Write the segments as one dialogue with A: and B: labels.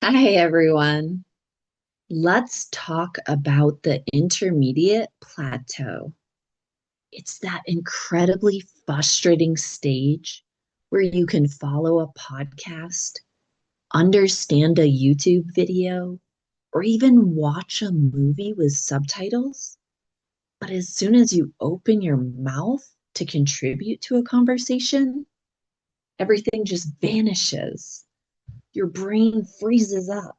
A: Hi, everyone. Let's talk about the intermediate plateau. It's that incredibly frustrating stage where you can follow a podcast, understand a YouTube video, or even watch a movie with subtitles. But as soon as you open your mouth to contribute to a conversation, everything just vanishes. Your brain freezes up.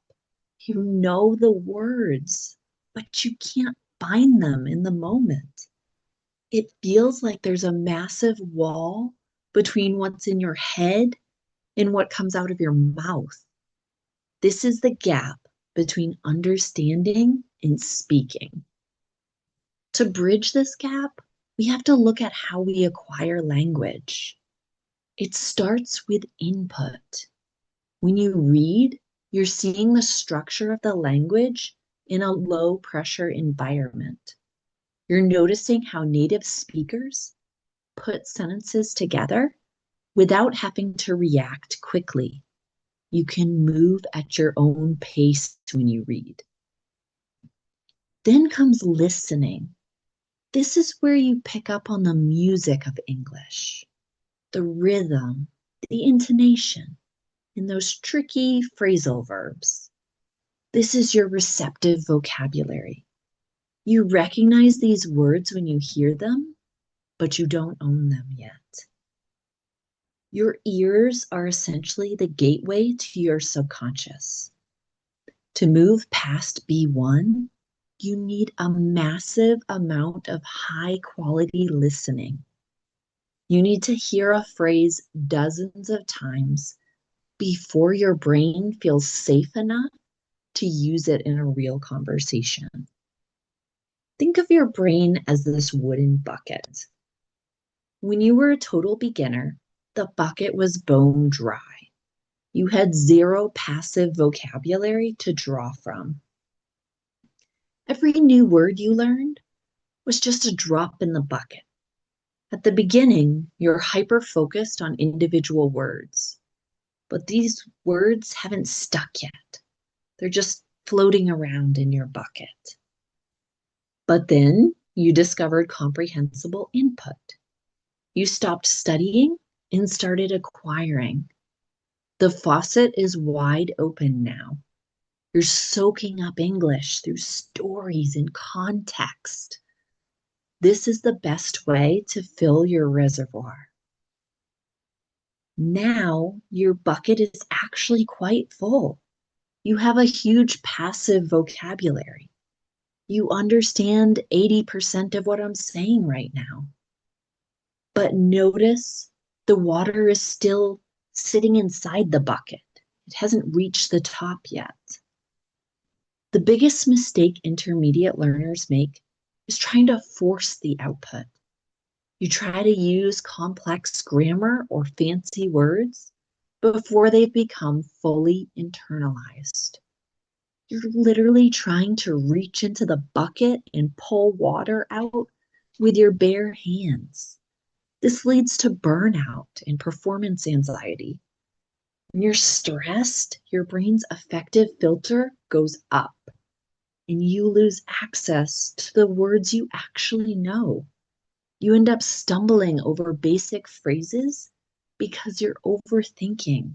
A: You know the words, but you can't find them in the moment. It feels like there's a massive wall between what's in your head and what comes out of your mouth. This is the gap between understanding and speaking. To bridge this gap, we have to look at how we acquire language. It starts with input. When you read, you're seeing the structure of the language in a low pressure environment. You're noticing how native speakers put sentences together without having to react quickly. You can move at your own pace when you read. Then comes listening. This is where you pick up on the music of English, the rhythm, the intonation, and those tricky phrasal verbs. This is your receptive vocabulary. You recognize these words when you hear them, but you don't own them yet. Your ears are essentially the gateway to your subconscious. To move past B1, you need a massive amount of high quality listening. You need to hear a phrase dozens of times before your brain feels safe enough to use it in a real conversation. Think of your brain as this wooden bucket. When you were a total beginner, the bucket was bone dry. You had zero passive vocabulary to draw from. Every new word you learned was just a drop in the bucket. At the beginning, you're hyper focused on individual words, but these words haven't stuck yet. They're just floating around in your bucket. But then you discovered comprehensible input. You stopped studying and started acquiring. The faucet is wide open now. You're soaking up English through stories and context. This is the best way to fill your reservoir. Now your bucket is actually quite full. You have a huge passive vocabulary. You understand 80% of what I'm saying right now. But notice the water is still sitting inside the bucket. It hasn't reached the top yet. The biggest mistake intermediate learners make is trying to force the output. You try to use complex grammar or fancy words before they've become fully internalized. You're literally trying to reach into the bucket and pull water out with your bare hands. This leads to burnout and performance anxiety. When you're stressed, your brain's affective filter goes up and you lose access to the words you actually know. You end up stumbling over basic phrases because you're overthinking.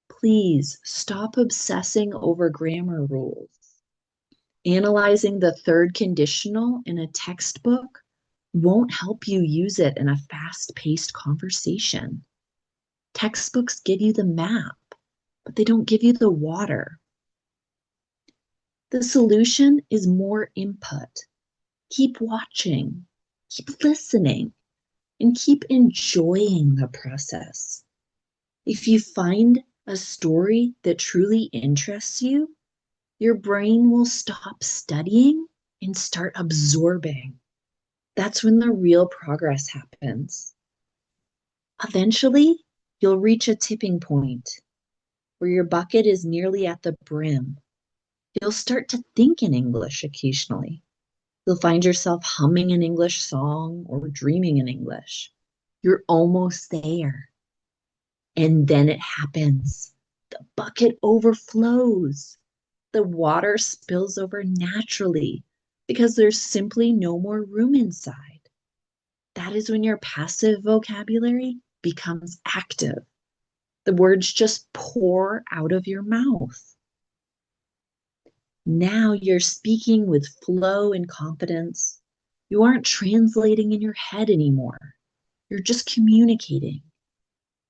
A: Please stop obsessing over grammar rules. Analyzing the third conditional in a textbook won't help you use it in a fast-paced conversation. Textbooks give you the map, but they don't give you the water. The solution is more input. Keep watching, keep listening, and keep enjoying the process. If you find a story that truly interests you, your brain will stop studying and start absorbing. That's when the real progress happens. Eventually, you'll reach a tipping point where your bucket is nearly at the brim. You'll start to think in English occasionally. You'll find yourself humming an English song or dreaming in English. You're almost there. And then it happens. The bucket overflows. The water spills over naturally because there's simply no more room inside. That is when your passive vocabulary becomes active. The words just pour out of your mouth. Now you're speaking with flow and confidence. You aren't translating in your head anymore. You're just communicating.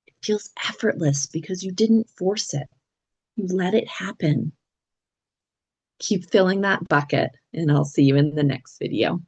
A: It feels effortless because you didn't force it. You let it happen. Keep filling that bucket, and I'll see you in the next video.